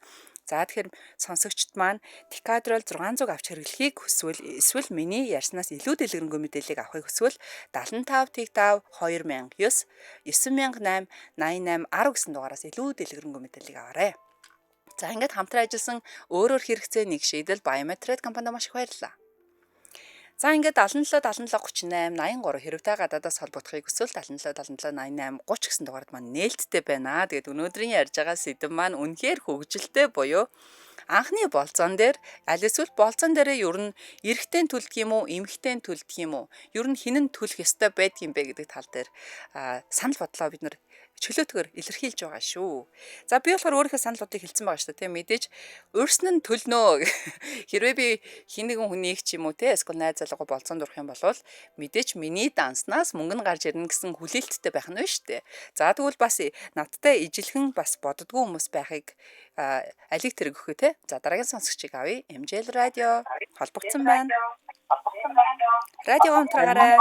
За тэгэхээр сонсогчд маань Decadrol 600 авч хэрэглэхийг эсвэл миний ярьснаас илүү дэлгэрэнгүй мэдээллийг авахыг хүсвэл 75 Tictav 2009 9888 10 гэсэн дугаараас илүү дэлгэрэнгүй мэдээллийг аваарай. За ингээд хамтран ажилласан өөрөөр хэрэгцээ нэг шийдэл Biometric компанид маш их баярлалаа. За ингээд 77 77 38 83 хэрэг та гадаадаас холбогдохыг хүсвэл 77 77 88 30 гэсэн дугаард маань нээлттэй байна. Тэгээд өнөөдрийн ярьж байгаа сэдэв маань үнэхээр хөгжилтэй буюу анхны болцоон дээр аль эсвэл болцоон дээрээ ер нь эрэгтэй төлдөг юм уу, эмэгтэй төлдөг юм уу? Ер нь хинэн төлөх ёстой байдаг юм бэ гэдэг тал дээр санал бодлоо бид нар чөлөөтгөр илэрхийлж байгаа шүү. За би болохоор өөрийнхөө саналуудыг хэлсэн байгаа шүү дээ. Мэдээж өөрснө нь төлнөө. Хэрвээ би хин нэгэн хүнийг ч юм уу те эсвэл найз залууга болцоонд урах юм бол мэдээж миний данснаас мөнгө нь гарч ирнэ гэсэн хүлээлттэй байх нь байна шүү дээ. За тэгвэл бас надтай ижилхэн бас боддгоо хүмүүс байхыг алиг тэрэг өгөхөө те. За дараагийн сонсогчийг авъя. MJL радио холбогдсон байна. Радио онтрагаарай.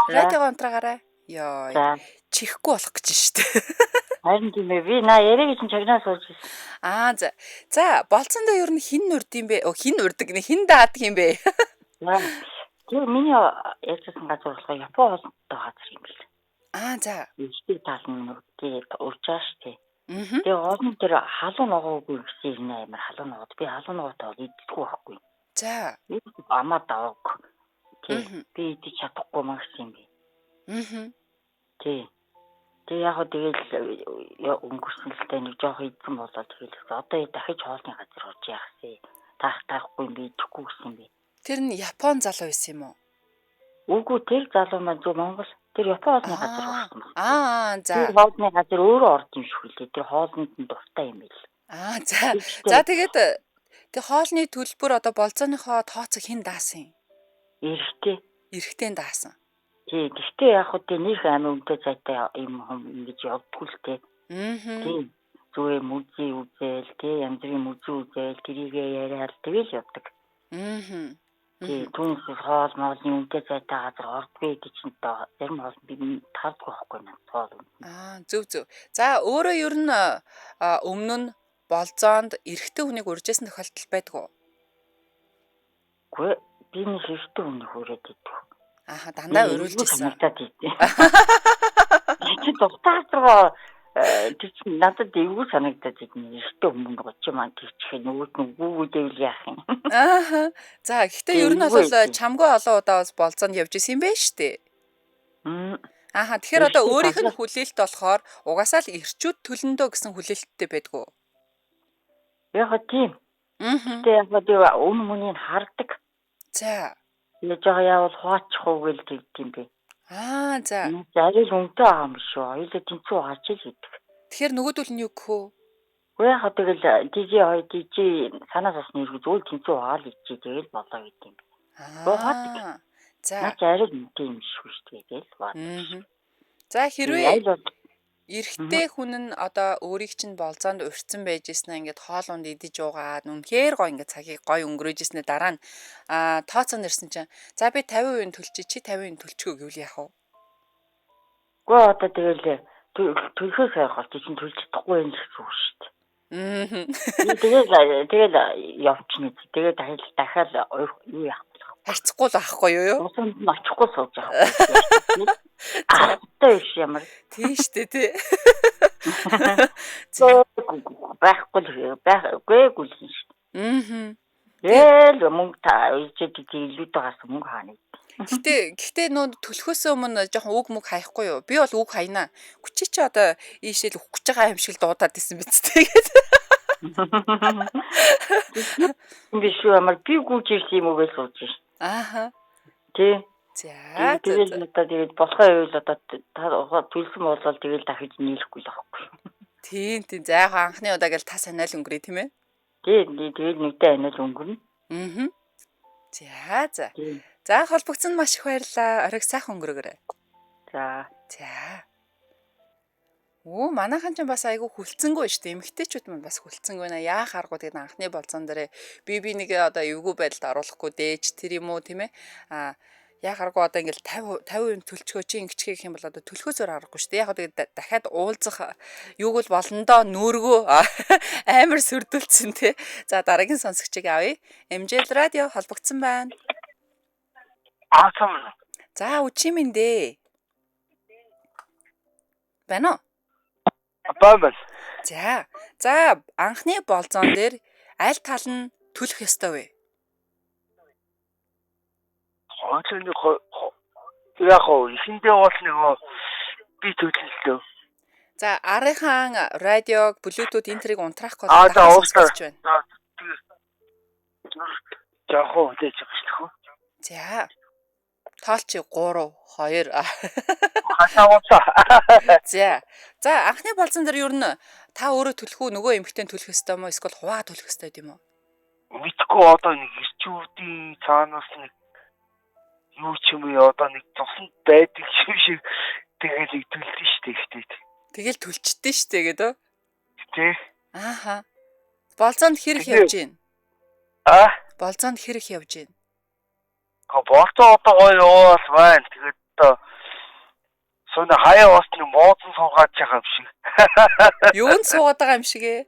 Радио онтрагаарай. Яа. Чихгүй болох гэж штэ. Харин тийм ээ. Би яриаг чинь чагнаас сууж байсан. За болцондоо ер нь хин урд юм бэ? Хин урдаг нэ хин даадаг юм бэ? Тэр миний ярьсан газар болохоо Япон хоолтой газар юм бэл. За. Ихтэй тал нь үрдээ урчаа штэ. Тэгээ хоолн дээр халуун ногоогүй гэсэн юм амар халуун ногоод би халуун ногоотой иддэггүй байхгүй. За. Амаа даваг. Би идэж чадахгүй маа гэсэн юм би. Тий. Тэгээ яг тэгэл өнгөрсөн л тэ нэг жоох идсэн болоод тэгэл одоо дахиж хоолны газар орж яахсэ. Таахгүй би идэхгүй гэсэн юм би. Тэр нь Япон залуу байсан юм уу? Үгүй тэр залуу маань зөв Монгол. Тэр Япон хоолны газар орсон байна. За. Тэр хоолны газар өөрөө орд юм шиг үлээ. Тэр хоолнд нь дуртай юм бэл. За. За тэгээд тэг хоолны төлбөр одоо болцооныхоо тооцоо хэн даасан юм? Эрэгтэй даасан. Тий, гэхдээ яг хөө тэ нэг амин үнэтэй цайтай юм ингэж явдггүй л тэ. Тий. Зүгээр мүзий үзэл, тий, янз бүрийн мүзий үзэл, тэрийгээ яриад тэгэл явдаг. Тий, түнс хоол моолны үнэтэй цайтай газар ордгүй гэж чинь зарим хоол би таадгүй байхгүй наа хоол. Зөв. За өөрөө ер нь өмнө нь болцоонд эрэгтэй хүнийг урьжсэн тохиолдол байдаг уу? Үгүй, би нэг эрэгтэй хүнийг хүрээд идэх. Дандаа уриулж ирсэн. Чи доктор тэр чинь надад эвгүй санагдаад байна. Эртөө өмнө гоч юм тийчих нүгүүд дэвэл яах юм. За гэхдээ ер нь бол чамгүй олон удаа бас болцоонд явж исэн юм байна шүү дээ. Тэгэхээр одоо өөрийнх нь хүлээлт болохоор угаасаа л эрчүүд төлөндөө гэсэн хүлээлттэй байдгүй. Яг тийм. Тэгээ яг өмнө мөнийг хардаг. За. Нэг жоо яавал хоочих уу гээл тэгдэм бэ. За. Зарил үнтэй байгаа юм шүү. Хоёулаа тэнцүү гарч ил гэдэг. Тэгэхээр нөгөөдөл нь юу гэх вэ? Үгүй яг тэгэл DJ санаас асны иргүү зөв тэнцүү хаал ичээ тэгэл болоо гэдэм бэ. За. Зарил үнтэй юм шүү тэгэл баа. За хэрвээ эрэгтэй хүн нь одоо өөрийг чинь болцоонд урьдсан байж ийснэ ингээд хоолунд идэж уугаад үнэхээр гоё ингээд цагийг гоё өнгөрөөж ийснэ дараа нь тооцоонд ирсэн чинь за би 50% төлчих чи 50% төлчихөө гэвэл яах вэ? Гоо одоо тэгэл төлөхөөс хайхал чинь төлж чадахгүй юм шиг шүү дээ. Тэгэл явчихна. Тэгээд дахиад юу яах вэ? Харьцахгүй л байхгүй юу? Усанд нь очихгүй сууж байгаа. Тэгш ямар. Тийм шүү дээ тий. Байхгүй гүйл шүү. Эл мөнгө та ичээд илүү дагаас мөнгө хаана. Гэхдээ нөө төлөхөөс өмнө жоохон үг мөг хаяхгүй юу? Би бол үг хаянаа. Хүчи чи одоо ийшэл өгөх гэж байгаа юм шиг дуудаад исэн биз тэгээд. Би шүү амар би гүйж ирсэн юм уу гэж сууж шин. Ааха. Тий. За. Тэгээд одоо тэгээд болохын үйл одоо төлсөн болвол тэгээд дахиж нийлэхгүй л аахгүй. Тийм. За яг анхны удаа гэл та санаал өнгөрөө тийм ээ. Тэгээд нэгдээ анил өнгөрнө. За. За холбогдсон маш их баярлалаа. Оройг сайхан өнгөрөөгөөрэй. За. Манайхан ч бас айгүй хүлцэнгүй шүү дээ. Эмэгтэйчүүд маань бас хүлцэнгүй байна. Яах аргагүй тэгээд анхны болцон дээр би нэг одоо эвгүй байдалд оруулахгүй дээж тэр юм уу тийм ээ. Яах аргагүй одоо ингээл 50% төлчгөө чи ингэчгээ гэх юм бол одоо төлөхөөсөр аргагүй шүү дээ. Яг тэгээд дахиад уулзах юуг бол болондоо нүүргөө амар сүрдүүлсэн тий. За дараагийн сонсогчийг авъя. MJ радио холбогдсон байна. Аасам. За үчимэндээ. Байна уу? Баамал. За анхны болзон дээр аль тал нь төлөх ёстой вэ? Яг ихэндээ бол нөгөө би төлөлөө. За арийнхаан радиог, блютуз энтрийг унтраах код сонсож байна. Яг үлээж байгаа шүү дээ. За. Тоолчи 3 2 За анхны болзон дээр юу н та өөрөө төлөх үү нөгөө эмэгтэй төлөх ёстой мó эсвэл хуваа төлөх ёстой юм уу? Мэдгүй одоо нэг ирчүүдийн цаанаас нэг юу ч юм уу одоо нэг цуснд байдаг шиг тэгэл төлсөн шүү дээ ихтэй. Тэгэл төлчдөө шүү дээ гэдэг үү? Тий. Ааха. Болзонд хэрэг явж гин? Болзонд хэрэг явж гин? Болцоо одоо гоё яваал байна. Тэгээд одоо соно хаяа уусны мооцон суугаад байгаа юм шиг. Юунд суугаад байгаа юм шиг ээ?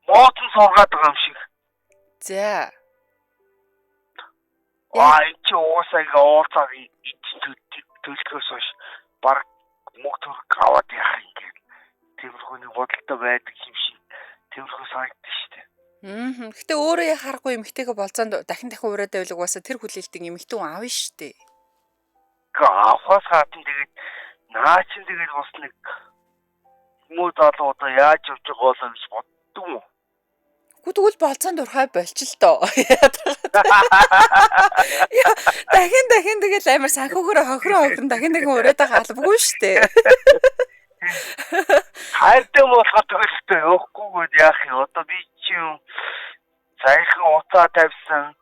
Мооцон суугаад байгаа юм шиг. За. Чи уусаага уулзаад төлөхөөс хойш баг мөнгө аваад яах юм гээд. Тиймэрхүү нэг бодолтой байдаг юм шиг. Тиймэрхүү санагдчих шүү дээ. Гэтэ өөрөө яа харахгүй эмэгтэйгээ болзоонд дахин ураад байвал угаасаа тэр хүлээлтийг эмэгтэй хүн аавна шүү дээ. Авахаас гадна тэгээд наа чин тэгээд бас нэг муу залуудаа яаж явж байгаа болоо гэж боддог юм уу? Тэгвэл болцоонд урхай болчих л доо. Дахин тэгэл амар санхүүгээрээ хохрон дахин ураад байгаа албагүй шүү дээ. Хайртай болоход төлөлтөө явахгүйгээд яах юм одоо би чи юм сайхан уцаа тавьсан.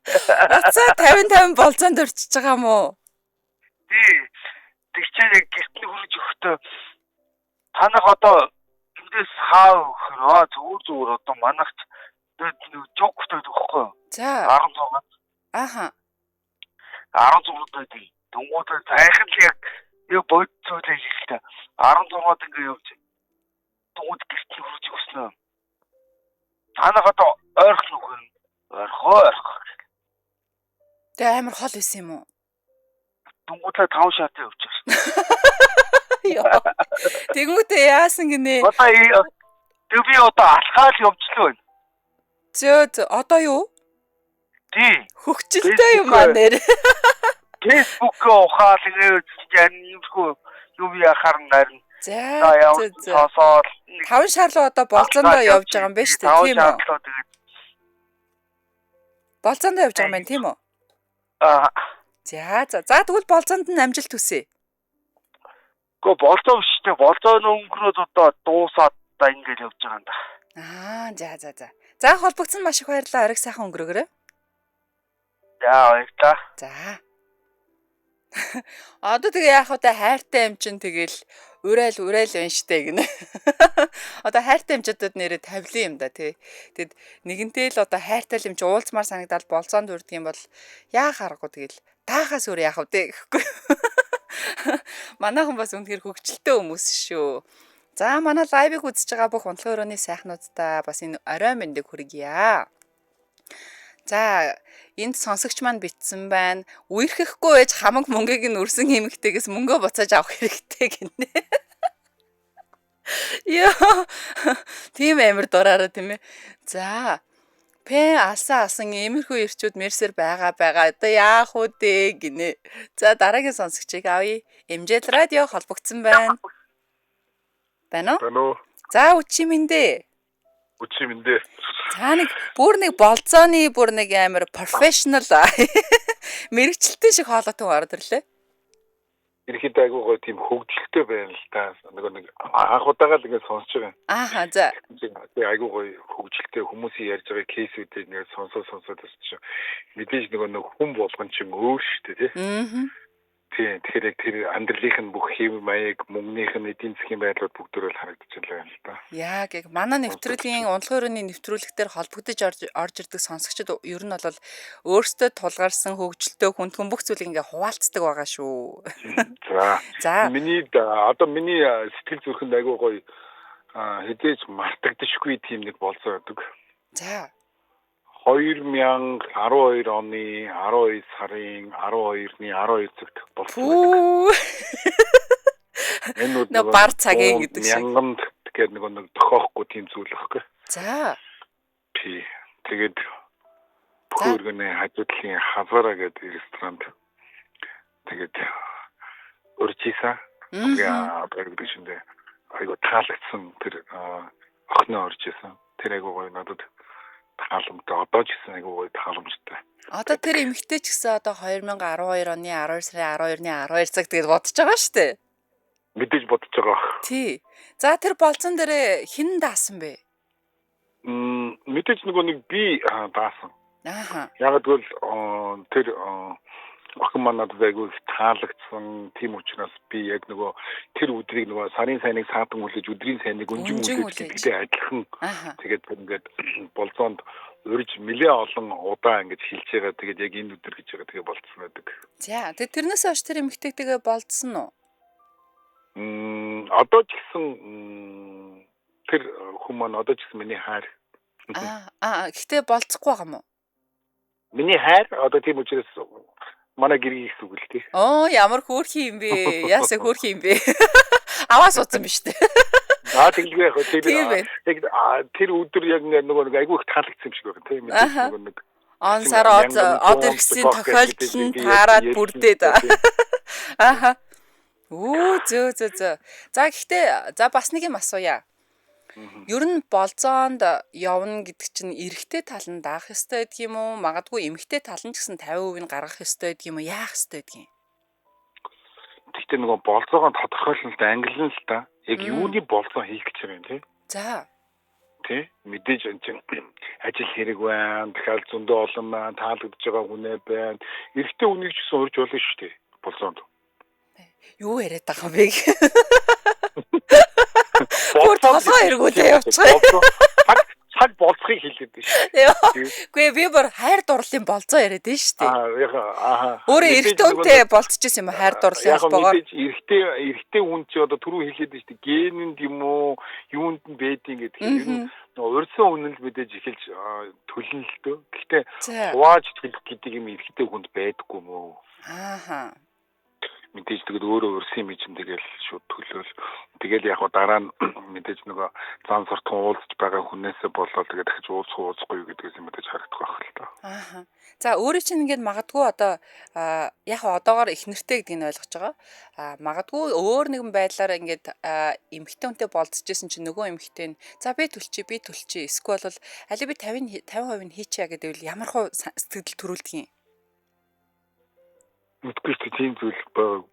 Уцаа 50 болцоонд өрчиж байгаа юм уу? Тэгчээ яг гэртний хүрэж өгтөө танах одоо эндээс хаа өгөхөө зүгээр одоо манайх жогтой өгөхгүй. За 16. Ааха. 16 байдаг. Дүнгуудаа сайхан л яг бодцоолаа хэлээ. 16-д ингээ явж дугуйд гэртний хүрж өгснөө. Танах одоо ойрхон үг юм. Ойрхон. Тэ амар хол байсан юм уу? Дунгуудлаа 5 шатаа явж байгаа. Тэнгүүтээ яасан гинэ? Би одоо алхаал явжлаа байна. Зөө одоо юу? Тий. Хөгжилтэй юм аа нэр. Facebook ухаал ингээд юмхүү юу яхаар нарна. За. 5 шаарлуу одоо болзондоо явж байгаа юм байна шүү дээ, тийм үү? Болзондоо явж байгаа юм байна, тийм үү? За тэгвэл болзонд нь амжилт хүсье. Гэхдээ болзоо биш дээ. Болзооны өнгөрөөд одоо дуусаад та ингээд явж байгаа юм да. За. За холбогдсон маш их баярлалаа. Оройг сайхан өнгөрөөгөөрэй. За баярлалаа. За. Одоо тэгээ яах вэ? Хайртай юм чин тэгэл урайл байна штэ гинэ. Одоо хайртай юмчдад нэрээ тавилын юм да тий. Тэгэд нэгэнтэй л одоо хайртай юм чи уулзмаар санагдал болзоонд үрдэг юм бол яах аргагүй тэгэл таахаас өөр яах вэ гэхгүй. Манайхан бас үнэхээр хөгжилтэй хүмүүс шүү. За манай лайвыг үзэж байгаа бүх унтлагын өрөөний сайхнуудтай бас энэ орой мэндийг хүргье. За энд сонсогч маань битсэн байна. Үерхэхгүй ээж хамаг мөнгөийг нь өрсөн эмэгтэйгээс мөнгөө буцааж авах хэрэгтэй гинэ. Тийм амар дураараа тийм ээ. За Пэ алсан иймэрхүү ирчүүд мерсэр байгаа. Одоо яах вэ гинэ. За дараагийн сонсогчийг авъя. MJ радио холбогдсон байна. Байна уу? Байна уу? За үчимэндээ. Үчимэндээ. За нэг бүр нэг болцооны бүр нэг амар профешнл мэрэгчлэлтийн шиг хоолойтой ороод ирлээ. Ерөнхийдөө айгуу гоё тийм хөгжилтэй байна л та. Нэг анх удаага л ингэ сонсож байгаа. Ааха за. Айгуу гоё хөгжилтэй хүмүүсийн ярьж байгаа кейсүүдийг ингэ сонсоод тасч. Мэдээж нэг хүн болгон ч юм өөр шүү дээ тий. Тийм тэгэхээр тэр амьдралынх нь бүх хэв маяг мөнгөнийх нь эдийн засгийн байдлууд бүгдөө л харагдчихлаа юм л та. Яг манай нэвтрүүлгийн ундлахын өрөөний нэвтрүүлэгтэр холбогдож орж ирдэг сонсогчид ер нь бол өөрсдөө тулгарсан хөгжилтэй хүндхэн бүх зүйлийг ингээ хуваалцдаг байгаа шүү. За. Миний сэтгэл зүрхэнд айгуу гоё хэдэж мартагдашгүй тийм нэг болцоо байдаг. За. 2012 оны 12 сарын 12-ны 12 цагт болсон. Энэ нэг бар цагийн гэдэг шиг. Мянганд гэдэг нэг тохиохгүй тийм зүйл байхгүй. За. Тий. Тэгээд бүхөргөний хажуудлын хазаараа гэдэг ресторанд тэгээд урьжсэн. Тэгээд гişэндээ айгуу таалагдсан тэр охиноо урьжсэн. Тэр айгуу гоё надад таалмтай одоо ч гэсэн айгуу гоё таалмжтай. Одоо тэр эмэгтэй ч гэсэн одоо 2012 оны 12 сарын 12-ны 12 цаг тэгээд бодож байгаа шүү дээ. Мэдээж бодож байгаа. Тий. За тэр болцсон дээр хэн даасан бэ? Мэдээж нэг би даасан. Ааха. Яг тэгвэл тэр охин манад айгуу таалагдсан тийм учраас би яг тэр өдрийг сарын сайныг саатан үлээж өдрийн сайныг өнжин үлээж гэдэгтэй адилхан. Тэгээд ингээд болцоонд урьж нэлээ олон удаа ингэж хэлж байгаа. Тэгээд яг энэ өдөр гэж байгаа. Тэгээ болцсон байдаг. За тэгээд тэрнээс хойш тэр эмэгтэйтэйгээ болцсон уу? Одоо ч гэсэн тэр хүмүүс одоо ч гэсэн миний хайр. Гэхдээ болцохгүй байгаа юм уу? Миний хайр одоо тийм учраас манай гэргийн их зүгэл тий. Ямар хөөрхий юм бэ? Яасаа хөөрхий юм бэ? Аваа суудсан биз дээ. Тэгэлгүй яг тэр өдөр яг нэг айгүй их таалагдсан юм шиг байна тий. Нэг он сар од иргэсийн тохиолдол нь таарад бүрдээд. Ааха. Зөө. За гэхдээ бас нэг юм асууя. Ер нь болзоонд явна гэдэг чинь эрэгтэй тал нь даах ёстой гэдэг юм уу? Магадгүй эмэгтэй тал нь ч гэсэн 50% нь гаргах ёстой гэдэг юм уу? Яах ёстой гэдэг юм? Тэгтээ болзоогоо тодорхойлолт ангилна л та. Яг юуны болзоо хийх гэж байгаа юм тий? За. Тий? Мэдээж энэ чинь ажил хэрэг байна. Дахиад зөндөө олон байна. Таалагдж байгаа хүнээ байна. Эрэгтэй хүнийг ч гэсэн урьж болно шүү дээ. Болзоонд. Юу яриад байгаа юм бэ? Бүр толгой эргүүлээ явчихъя. Цаг болцохыг хэлээд байна шүү. Үгүй би бүр хайр дурлалын болцоо яриад байна шүү дээ. Өөрөө эрэгтэй хүнтэй болцчихсан юм уу хайр дурлалын холбоогоор? Эрэгтэй хүн чи одоо түрүү хэлээд байна шүү дээ. Генэнд юм уу, юунд нь бэдин гэдэг юм. Урьдсан хүн л мэдээж эхэлж төлнө л дөө. Гэхдээ хувааж төлөх гэдэг юм эрэгтэй хүнд байдаггүй юм уу? Ааха. Мэдээж тэгээд өөрөө өрсөн юм чинь тэгэл шууд төлөөл. Тэгэл яг дараа нь мэдээж зан суртан уулзж байгаа хүнээсээ болоод тэгээд дахиж уулзахгүй юу гэдгээс мэдээж харагдах байх л та. Ааха. За өөрөө чинь ингээд магадгүй одоо яг одоогоор их нэртэй гэдгийг ойлгож байгаа. Магадгүй өөр нэгэн байдлаар ингээд эмэгтэй хүнтэй болцчихсэн чинь нөгөө эмэгтэй нь за би төлчихье. Эсвэл аль би 50% нь хийчихье гэдэг үл ямар хөө сэтгэл төрүүлдэг юм. Мэдгүй ч тийм зүйл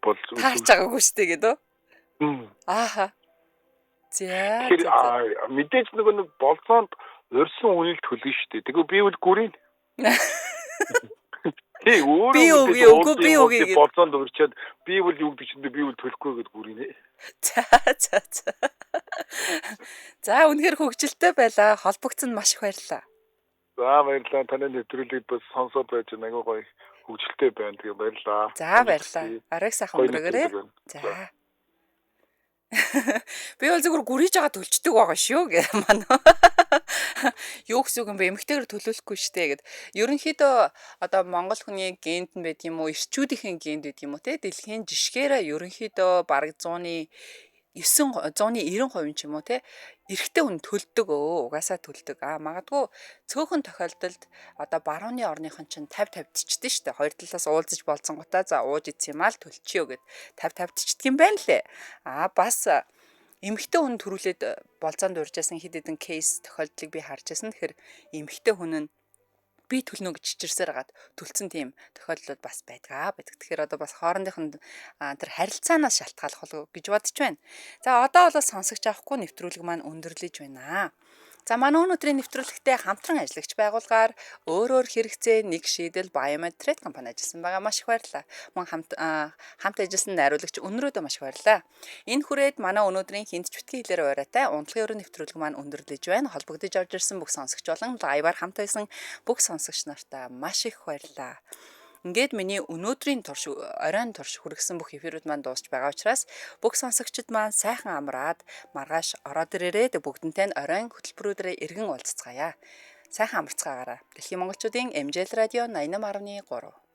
болж таарч байгаагүй шүү дээ гэдэг. Ааха. За. Мэдээж нэг болцоонд урьсан үнэл төлнө шүү дээ. Тэгээ би үл гүрийн. Тий өөрөө би үгүй болцоонд урьчаад би үл юу гэдэг чинь би үл төлөхгүй гэд гүрийн. За. За үнэхээр хөгжилтэй байлаа. Холбогдсон маш их баярлалаа. За баярлалаа. Таны нэвтрүүлгийг бас сонсоод байж айгүй гоё хөгжилтэй байна. Тэгээ баярлалаа. За баярлалаа. Арайг сайхан өнгөрөөрэй. За. Би бол зөвхөн гүрийж байгаа төлчдөг байгаа шүү гэх манай. Юу гэсэн үг юм бэ? Эмэгтэйгээр төлөвлөхгүй штэ гэд. Ерөнхийдөө одоо монгол хүний генд нь байд юм уу? Ирчүүдийн генд байд юм уу те? Дэлхийн жишгээрээ ерөнхийдөө бараг 190% ч юм уу те эрэгтэй хүн төлдөг угаасаа төлдөг. Магадгүй цөөхөн тохиолдолд одоо барууны орныхон чинь 50-50 тичдэн штэ. Хоёр талаас уулзаж болцсон гутаа за ууж ицсэн юм аа л төлчихё гэд 50-50 тичдэг юм байна лээ. Бас эмэгтэй хүн төрүүлээд болцоонд урьж ясан хэд хэдэн кейс тохиолдлыг би харж байсан. Тэгэхээр эмэгтэй хүн нь би төлнө гэж чичирсээр гад төлцсөн тийм тохиолдлууд бас байдаг. Тэгэхээр одоо бас хоорондын тэр харилцаанаас шалтгааллах болов гэж бодож байна. За одоо бол сонсогч авахгүй нэвтрүүлэг маань өндөрлөж байна. За манай өнөөдрийн нэвтрүүлэгтээ хамтран ажиллагч байгууллагаар өөр хэрэгцээ нэг шийдэл Biomed Trade компани ажилласан байгаа. Маш их баярлалаа. Мөн хамт ажилласан найруулагч өнөрөөдөө маш их баярлалаа. Энэ хүрээд манай өнөөдрийн хинт чүтгий хэлээр ураатай унтлагын өрөө нэвтрүүлэг маань өндөрлөж байна. Холбогдож орж ирсэн бүх сонсогч болон лайваар хамт байсан бүх сонсогч нартаа маш их баярлалаа. Ингээд миний өнөөдрийн оройн турш хүргэсэн бүх эфирүүд маань дуусч байгаа учраас бүх сонсогчид маань сайхан амраад маргааш ороод ирээрээ бүгдэнтэй нь оройн хөтөлбөрүүдээр иргэн уулзцгаая. Сайхан амарцгаагаараа. Дэлхийн монголчуудын MJL радио 88.3